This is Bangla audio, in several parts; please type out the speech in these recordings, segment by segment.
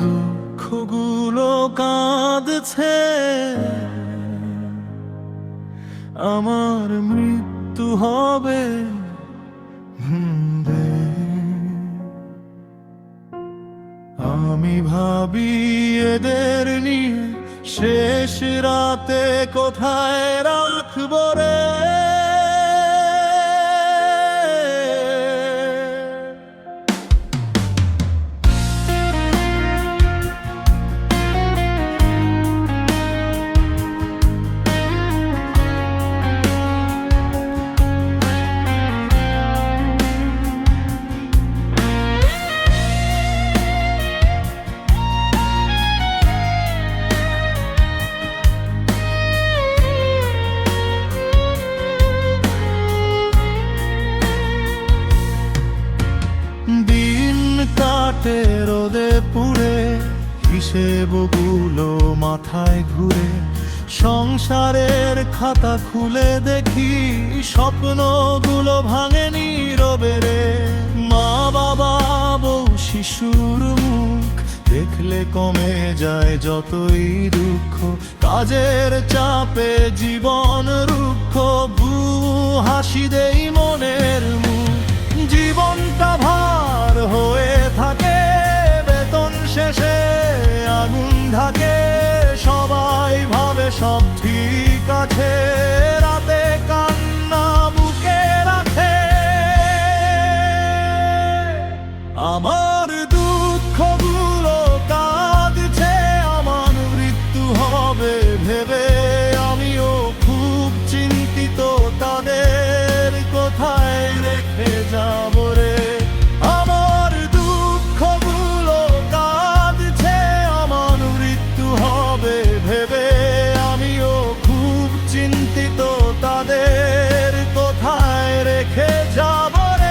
দুঃখগুলো কাঁদছে, আমার মৃত্যু হবে আমি ভাবি এদের নিয়ে শেষ রাতে কোথায় রাখবো রে। কাটে রোদে পুড়ে, হিসেবগুলো মাথায় ঘুরে, সংসারের খাতা খুলে দেখি স্বপ্নগুলো ভাঙে নীরবে রে। মা বাবা বউ শিশুর মুখ দেখলে কমে যায় যতই দুঃখ, কাজের চাপে জীবন রুক্ষ, হাসি দেই মনের মুখ। জীবনটা ভার হয়ে থাকে, বেতন শেষে আগুন ঢাকে, সবাই ভাবে সব ঠিক আছে, রাতে কান্না বুকে রাখে। আমার দুঃখগুলো কাঁদছে, আমার মৃত্যু হবে ভেবে আমিও খুব চিন্তিত, তাদের কোথায় রেখে যাব রে। আমার দুঃখগুলো কাঁদছে, আমার মৃত্যু হবে ভেবে আমিও খুব চিন্তিত, তাদের কোথায় রেখে যাব রে।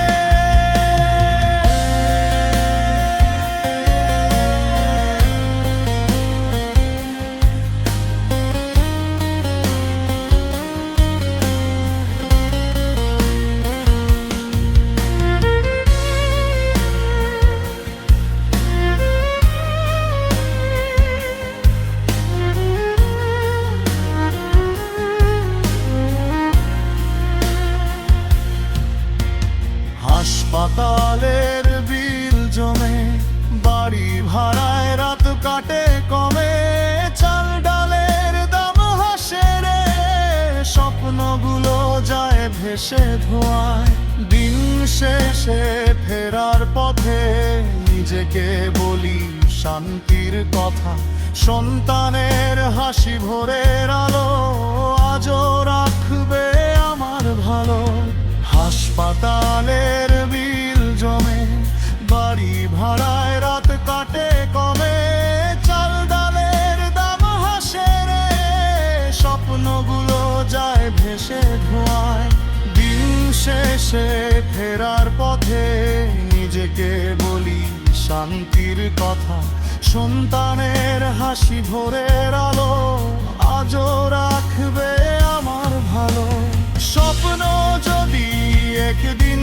হাসপাতালের বিল জমে, বাড়ি ভাড়ায় রাত কাটে কমে, চাল ডালের দাম হাসে রে, স্বপ্নগুলো যায় ভেসে ধোঁয়ায়। দিন শেষে ফেরার পথে নিজেকে বলি শান্তির কথা, সন্তানের হাসি ভোরের আলো আজও রাখবে আমার ভালো। হাসপাতালের বিল জমে, বাড়ি ভাড়ায় রাত কাটে কমে, চাল ডালের দাম হাসে রে, স্বপ্নগুলো যায় ভেসে ধোঁয়ায়। দিন শেষে ফেরার পথে নিজেকে বলি শান্তির কথা, সন্তানের হাসি ভোরের আলো আজও রাখবে আমার ভালো। স্বপ্ন যদি একদিন